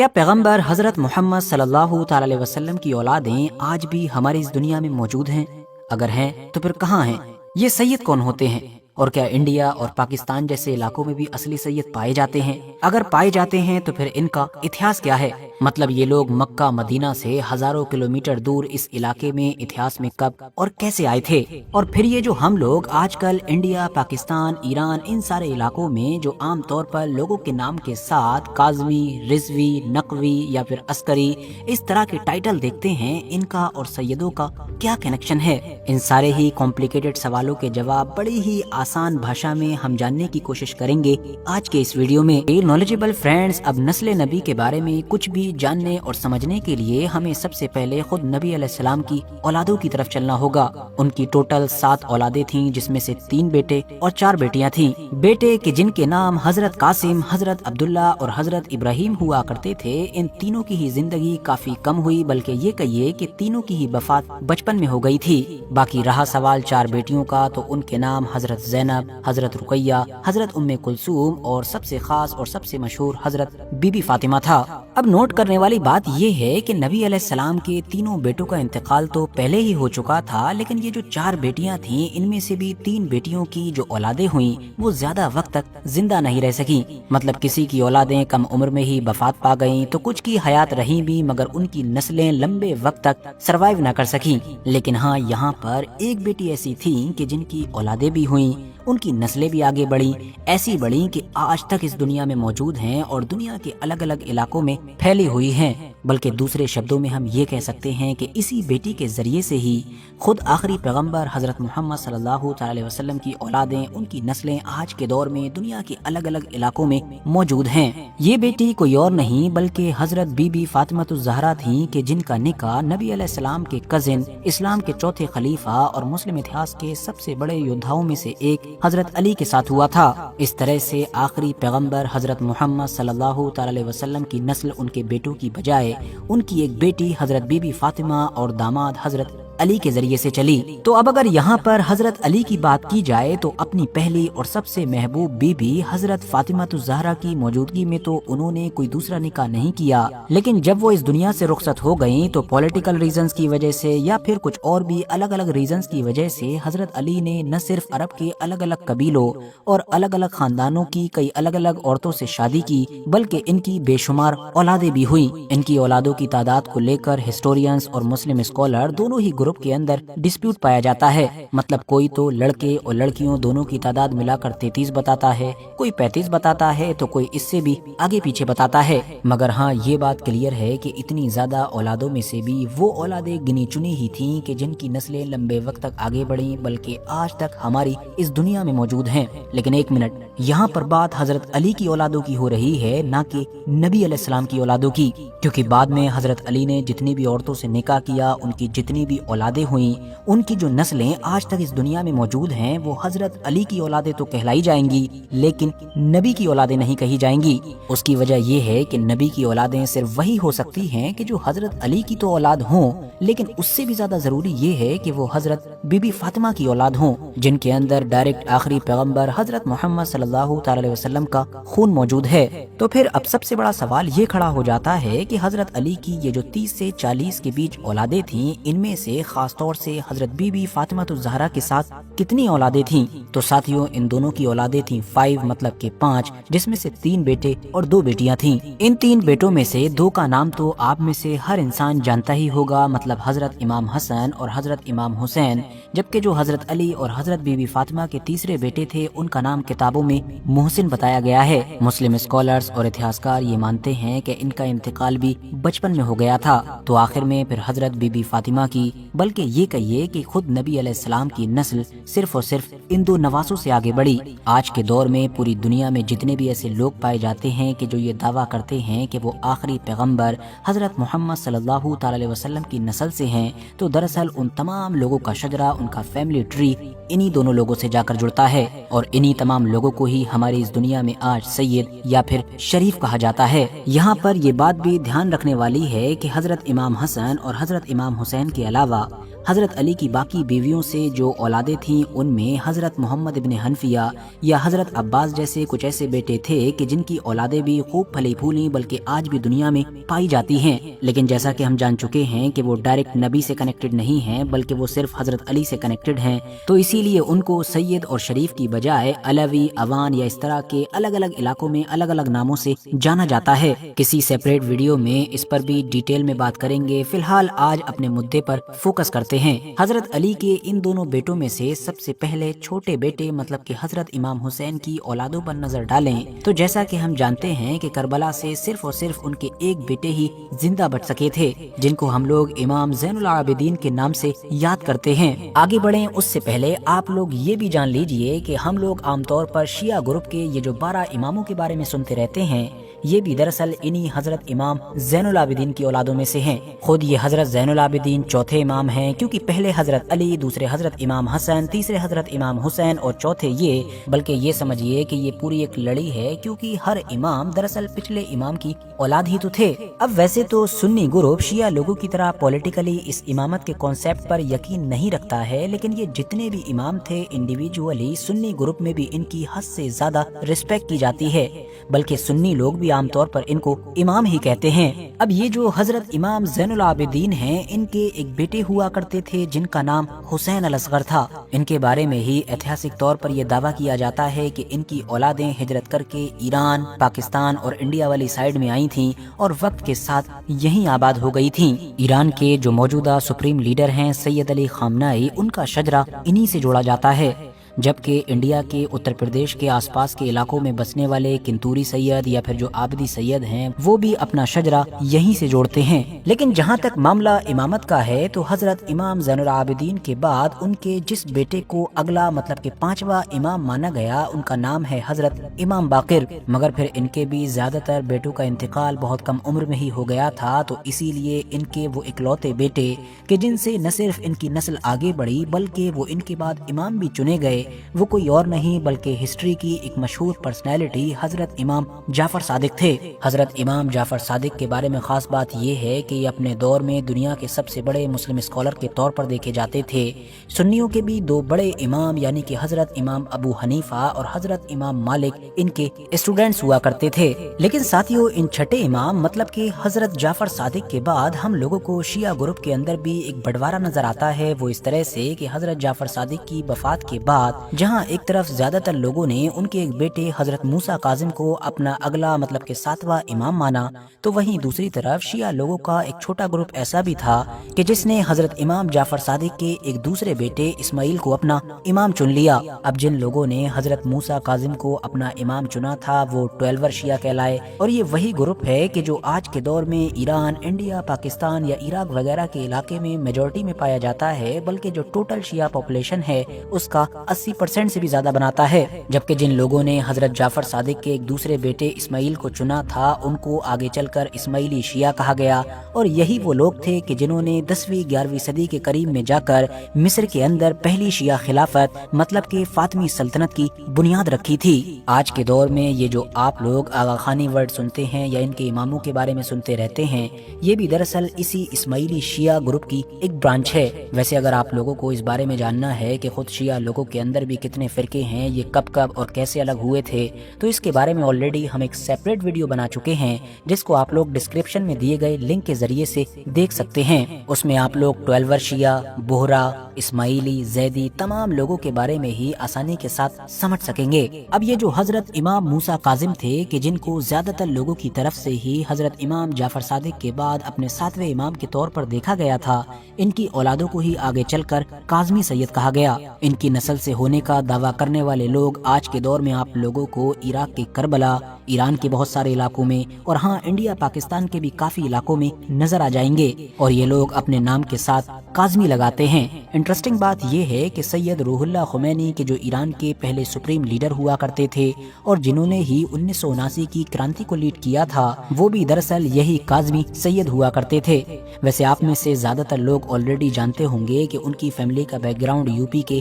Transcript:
کیا پیغمبر حضرت محمد صلی اللہ تعالی علیہ وسلم کی اولادیں آج بھی ہماری اس دنیا میں موجود ہیں؟ اگر ہیں تو پھر کہاں ہیں؟ یہ سید کون ہوتے ہیں؟ اور کیا انڈیا اور پاکستان جیسے علاقوں میں بھی اصلی سید پائے جاتے ہیں؟ اگر پائے جاتے ہیں تو پھر ان کا اتہاس کیا ہے؟ مطلب یہ لوگ مکہ مدینہ سے ہزاروں کلومیٹر دور اس علاقے میں اتہاس میں کب اور کیسے آئے تھے؟ اور پھر یہ جو ہم لوگ آج کل انڈیا، پاکستان، ایران، ان سارے علاقوں میں جو عام طور پر لوگوں کے نام کے ساتھ کاظمی، رضوی، نقوی یا پھر عسکری اس طرح کے ٹائٹل دیکھتے ہیں، ان کا اور سیدوں کا کیا کنیکشن ہے؟ ان سارے ہی کمپلیکیٹڈ سوالوں کے جواب بڑی ہی آسان بھاشا میں ہم جاننے کی کوشش کریں گے آج کے اس ویڈیو میں۔ نالجبل فرینڈز، اب نسل نبی کے بارے میں کچھ بھی جاننے اور سمجھنے کے لیے ہمیں سب سے پہلے خود نبی علیہ السلام کی اولادوں کی طرف چلنا ہوگا۔ ان کی ٹوٹل 7 اولادیں تھیں، جس میں سے 3 بیٹے اور 4 بیٹیاں تھیں۔ بیٹے کہ جن کے نام حضرت قاسم، حضرت عبداللہ اور حضرت ابراہیم ہوا کرتے تھے، ان تینوں کی ہی زندگی کافی کم ہوئی، بلکہ یہ کہیے کہ تینوں کی ہی وفات بچپن میں ہو گئی تھی۔ باقی رہا سوال 4 بیٹیوں کا، تو ان کے نام حضرت زینب، حضرت رقیہ، حضرت ام کلثوم اور سب سے خاص اور سب سے مشہور حضرت بی بی فاطمہ تھا۔ اب نوٹ کرنے والی بات یہ ہے کہ نبی علیہ السلام کے تینوں بیٹوں کا انتقال تو پہلے ہی ہو چکا تھا، لیکن یہ جو 4 بیٹیاں تھیں، ان میں سے بھی 3 بیٹیوں کی جو اولادیں ہوئیں وہ زیادہ وقت تک زندہ نہیں رہ سکیں۔ مطلب کسی کی اولادیں کم عمر میں ہی وفات پا گئیں تو کچھ کی حیات رہیں بھی، مگر ان کی نسلیں لمبے وقت تک سروائیو نہ کر سکیں۔ لیکن ہاں، یہاں پر ایک بیٹی ایسی تھیں کہ جن کی اولادیں بھی ہوئیں، ان کی نسلیں بھی آگے بڑھیں، ایسی بڑھیں کہ آج تک اس دنیا میں موجود ہیں اور دنیا کے الگ الگ علاقوں میں پھیلی ہوئی ہیں۔ بلکہ دوسرے شبدوں میں ہم یہ کہہ سکتے ہیں کہ اسی بیٹی کے ذریعے سے ہی خود آخری پیغمبر حضرت محمد صلی اللہ تعالی علیہ وسلم کی اولادیں، ان کی نسلیں آج کے دور میں دنیا کے الگ الگ علاقوں میں موجود ہیں۔ یہ بیٹی کوئی اور نہیں بلکہ حضرت بی بی فاطمہ الزہرا تھیں کہ جن کا نکاح نبی علیہ السلام کے کزن، اسلام کے چوتھے خلیفہ اور مسلم اتہاس کے سب سے بڑے یودھاؤں میں سے ایک حضرت علی کے ساتھ ہوا تھا۔ اس طرح سے آخری پیغمبر حضرت محمد صلی اللہ تعالی علیہ وسلم کی نسل ان کے بیٹوں کی بجائے ان کی ایک بیٹی حضرت بی بی فاطمہ اور داماد حضرت علی کے ذریعے سے چلی۔ تو اب اگر یہاں پر حضرت علی کی بات کی جائے تو اپنی پہلی اور سب سے محبوب بی بی حضرت فاطمہ الزہرا کی موجودگی میں تو انہوں نے کوئی دوسرا نکاح نہیں کیا، لیکن جب وہ اس دنیا سے رخصت ہو گئیں تو پولیٹیکل ریزنز کی وجہ سے یا پھر کچھ اور بھی الگ الگ ریزنز کی وجہ سے حضرت علی نے نہ صرف عرب کے الگ الگ قبیلوں اور الگ الگ خاندانوں کی کئی الگ الگ عورتوں سے شادی کی، بلکہ ان کی بے شمار اولادیں بھی ہوئیں۔ ان کی اولادوں کی تعداد کو لے کر ہسٹورینز اور مسلم اسکالر دونوں ہی گروپ کے اندر ڈسپیوٹ پایا جاتا ہے۔ مطلب کوئی تو لڑکے اور لڑکیوں دونوں کی تعداد ملا کر 33 بتاتا ہے، کوئی 35 بتاتا ہے، تو کوئی اس سے بھی آگے پیچھے بتاتا ہے۔ مگر ہاں، یہ بات کلیئر ہے کہ اتنی زیادہ اولادوں میں سے بھی وہ اولادیں گنی چنی ہی تھیں کہ جن کی نسلیں لمبے وقت تک آگے بڑھیں، بلکہ آج تک ہماری اس دنیا میں موجود ہیں۔ لیکن ایک منٹ، یہاں پر بات حضرت علی کی اولادوں کی ہو رہی ہے، نہ کہ نبی علیہ السلام کی اولادوں کی، کیونکہ بعد میں حضرت علی نے جتنی بھی عورتوں سے نکاح کیا، ان کی جتنی بھی اولادیں ہوئیں، ان کی جو نسلیں آج تک اس دنیا میں موجود ہیں وہ حضرت علی کی اولادیں تو کہلائی جائیں گی، لیکن نبی کی اولادیں نہیں کہی جائیں گی۔ اس کی وجہ یہ ہے کہ نبی کی اولادیں صرف وہی ہو سکتی ہیں کہ جو حضرت علی کی تو اولاد ہوں، لیکن اس سے بھی زیادہ ضروری یہ ہے کہ وہ حضرت بی بی فاطمہ کی اولاد ہوں، جن کے اندر ڈائریکٹ آخری پیغمبر حضرت محمد صلی اللہ تعالی علیہ وسلم کا خون موجود ہے۔ تو پھر اب سب سے بڑا سوال یہ کھڑا ہو جاتا ہے کہ حضرت علی کی یہ جو 30 سے 40 کے بیچ اولادیں تھیں، ان میں سے خاص طور سے حضرت بی بی فاطمہ الزہرا کے ساتھ کتنی اولادیں تھیں؟ تو ساتھیوں، ان دونوں کی اولادیں تھیں 5، مطلب کہ 5، جس میں سے 3 بیٹے اور 2 بیٹیاں تھیں۔ ان 3 بیٹوں میں سے 2 کا نام تو آپ میں سے ہر انسان جانتا ہی ہوگا، مطلب حضرت امام حسن اور حضرت امام حسین، جبکہ جو حضرت علی اور حضرت بی بی فاطمہ کے تیسرے بیٹے تھے، ان کا نام کتابوں میں محسن بتایا گیا ہے۔ مسلم اسکالرز اور اتہاسکار یہ مانتے ہیں کہ ان کا انتقال بھی بچپن میں ہو گیا تھا۔ تو آخر میں پھر حضرت بی بی فاطمہ کی، بلکہ یہ کہیے کہ خود نبی علیہ السلام کی نسل صرف اور صرف ان 2 نواسوں سے آگے بڑھی۔ آج کے دور میں پوری دنیا میں جتنے بھی ایسے لوگ پائے جاتے ہیں کہ جو یہ دعویٰ کرتے ہیں کہ وہ آخری پیغمبر حضرت محمد صلی اللہ تعالی علیہ وسلم کی نسل سے ہیں، تو دراصل ان تمام لوگوں کا شجرہ، ان کا فیملی ٹری انہی دونوں لوگوں سے جا کر جڑتا ہے، اور انہی تمام لوگوں کو ہی ہماری اس دنیا میں آج سید یا پھر شریف کہا جاتا ہے۔ یہاں پر یہ بات بھی دھیان رکھنے والی ہے کہ حضرت امام حسن اور حضرت امام حسین کے علاوہ حضرت علی کی باقی بیویوں سے جو اولادیں تھیں ان میں حضرت محمد ابن حنفیہ یا حضرت عباس جیسے کچھ ایسے بیٹے تھے کہ جن کی اولادیں بھی خوب پھلی پھولی بلکہ آج بھی دنیا میں پائی جاتی ہیں، لیکن جیسا کہ ہم جان چکے ہیں کہ وہ ڈائریکٹ نبی سے کنیکٹڈ نہیں ہیں بلکہ وہ صرف حضرت علی سے کنیکٹڈ ہیں، تو اسی لیے ان کو سید اور شریف کی بجائے علوی، اوان یا اس طرح کے الگ الگ علاقوں میں الگ الگ ناموں سے جانا جاتا ہے۔ کسی سیپریٹ ویڈیو میں اس پر بھی ڈیٹیل میں بات کریں گے، فی الحال آج اپنے مدعے پر فوکس کرتے ہیں۔ حضرت علی کے ان دونوں بیٹوں میں سے سب سے پہلے چھوٹے بیٹے مطلب کہ حضرت امام حسین کی اولادوں پر نظر ڈالیں تو جیسا کہ ہم جانتے ہیں کہ کربلا سے صرف اور صرف ان کے ایک بیٹے ہی زندہ بچ سکے تھے، جن کو ہم لوگ امام زین العابدین کے نام سے یاد کرتے ہیں۔ آگے بڑھیں اس سے پہلے آپ لوگ یہ بھی جان لیجئے کہ ہم لوگ عام طور پر شیعہ گروپ کے یہ جو 12 اماموں کے بارے میں سنتے رہتے ہیں، یہ بھی دراصل انہی حضرت امام زین العابدین کی اولادوں میں سے ہیں۔ خود یہ حضرت زین العابدین چوتھے امام ہیں، کیونکہ پہلے حضرت علی، دوسرے حضرت امام حسن، تیسرے حضرت امام حسین اور چوتھے یہ، بلکہ یہ سمجھیے کہ یہ پوری ایک لڑی ہے، کیونکہ ہر امام دراصل پچھلے امام کی اولاد ہی تو تھے۔ اب ویسے تو سنی گروپ شیعہ لوگوں کی طرح پولیٹیکلی اس امامت کے کانسیپٹ پر یقین نہیں رکھتا ہے، لیکن یہ جتنے بھی امام تھے انڈیویجولی سنی گروپ میں بھی ان کی حد سے زیادہ رسپیکٹ کی جاتی ہے، بلکہ سنی لوگ بھی عام طور پر ان کو امام ہی کہتے ہیں۔ اب یہ جو حضرت امام زین العابدین ہیں، ان کے ایک بیٹے ہوا کرتے تھے جن کا نام حسین الاصغر تھا۔ ان کے بارے میں ہی ایتہاسک طور پر یہ دعویٰ کیا جاتا ہے کہ ان کی اولادیں ہجرت کر کے ایران، پاکستان اور انڈیا والی سائیڈ میں آئی تھیں اور وقت کے ساتھ یہیں آباد ہو گئی تھیں۔ ایران کے جو موجودہ سپریم لیڈر ہیں سید علی خامنائی، ان کا شجرہ انہی سے جوڑا جاتا ہے، جبکہ انڈیا کے اتر پردیش کے آس پاس کے علاقوں میں بسنے والے کنتوری سید یا پھر جو آبدی سید ہیں وہ بھی اپنا شجرہ یہیں سے جوڑتے ہیں۔ لیکن جہاں تک معاملہ امامت کا ہے تو حضرت امام زین العابدین کے بعد ان کے جس بیٹے کو اگلا مطلب کہ 5واں امام مانا گیا ان کا نام ہے حضرت امام باقر، مگر پھر ان کے بھی زیادہ تر بیٹوں کا انتقال بہت کم عمر میں ہی ہو گیا تھا، تو اسی لیے ان کے وہ اکلوتے بیٹے کہ جن سے نہ صرف ان کی نسل آگے بڑھی بلکہ وہ ان کے بعد امام بھی چنے گئے، وہ کوئی اور نہیں بلکہ ہسٹری کی ایک مشہور پرسنالٹی حضرت امام جعفر صادق تھے۔ حضرت امام جعفر صادق کے بارے میں خاص بات یہ ہے کہ یہ اپنے دور میں دنیا کے سب سے بڑے مسلم اسکالر کے طور پر دیکھے جاتے تھے۔ سنیوں کے بھی 2 بڑے امام یعنی کہ حضرت امام ابو حنیفہ اور حضرت امام مالک ان کے اسٹوڈنٹس ہوا کرتے تھے۔ لیکن ساتھیوں ان چھٹے امام مطلب کہ حضرت جعفر صادق کے بعد ہم لوگوں کو شیعہ گروپ کے اندر بھی ایک بٹوارا نظر آتا ہے، وہ اس طرح سے کہ حضرت جعفر صادق کی وفات کے بعد جہاں ایک طرف زیادہ تر لوگوں نے ان کے ایک بیٹے حضرت موسیٰ کاظم کو اپنا اگلا مطلب کہ 7واں امام مانا، تو وہیں دوسری طرف شیعہ لوگوں کا ایک چھوٹا گروپ ایسا بھی تھا کہ جس نے حضرت امام جعفر صادق کے ایک دوسرے بیٹے اسماعیل کو اپنا امام چن لیا۔ اب جن لوگوں نے حضرت موسیٰ کاظم کو اپنا امام چنا تھا وہ 12 شیعہ کہلائے، اور یہ وہی گروپ ہے کہ جو آج کے دور میں ایران، انڈیا، پاکستان یا عراق وغیرہ کے علاقے میں میجورٹی میں پایا جاتا ہے، بلکہ جو ٹوٹل شیعہ پاپولیشن ہے اس کا 80% سے بھی زیادہ بناتا ہے۔ جبکہ جن لوگوں نے حضرت جعفر صادق کے ایک دوسرے بیٹے اسماعیل کو چنا تھا ان کو آگے چل کر اسماعیلی شیعہ کہا گیا، اور یہی وہ لوگ تھے کہ جنہوں نے 10ویں 11ویں صدی کے قریب میں جا کر مصر کے اندر پہلی شیعہ خلافت مطلب کہ فاطمی سلطنت کی بنیاد رکھی تھی۔ آج کے دور میں یہ جو آپ لوگ آغا خانی ورڈ سنتے ہیں یا ان کے اماموں کے بارے میں سنتے رہتے ہیں، یہ بھی دراصل اسی اسماعیلی شیعہ گروپ کی ایک برانچ ہے۔ ویسے اگر آپ لوگوں کو اس بارے میں جاننا ہے کہ خود شیعہ لوگوں کے اندر بھی کتنے فرقے ہیں، یہ کب اور کیسے الگ ہوئے تھے، تو اس کے بارے میں آلریڈی ہم ایک سیپریٹ ویڈیو بنا چکے ہیں جس کو آپ لوگ ڈسکرپشن میں دیے گئے لنک کے ذریعے سے دیکھ سکتے ہیں۔ اس میں آپ لوگ 12 شیعہ، بہرا، اسماعیلی، زیدی تمام لوگوں کے بارے میں ہی آسانی کے ساتھ سمجھ سکیں گے۔ اب یہ جو حضرت امام موسیٰ کاظم تھے کہ جن کو زیادہ تر لوگوں کی طرف سے ہی حضرت امام جعفر صادق کے بعد اپنے 7ویں امام کے طور پر دیکھا گیا تھا، ان کی اولادوں کو ہی آگے چل کر کاظمی سید کہا گیا۔ ان کی نسل سے ہونے کا دعویٰ کرنے والے لوگ آج کے دور میں آپ لوگوں کو عراق کے کربلا، ایران کے بہت سارے علاقوں میں اور ہاں انڈیا پاکستان کے بھی کافی علاقوں میں نظر آ جائیں گے، اور یہ لوگ اپنے نام کے ساتھ کاظمی لگاتے ہیں۔ انٹرسٹنگ بات یہ ہے کہ سید روح اللہ خمینی کے جو ایران کے پہلے سپریم لیڈر ہوا کرتے تھے اور جنہوں نے ہی 1979 کی کرانتی کو لیڈ کیا تھا، وہ بھی دراصل یہی کاظمی سید ہوا کرتے تھے۔ ویسے آپ میں سے زیادہ تر لوگ آلریڈی جانتے ہوں گے کہ ان کی فیملی کا بیک گراؤنڈ یو پی کے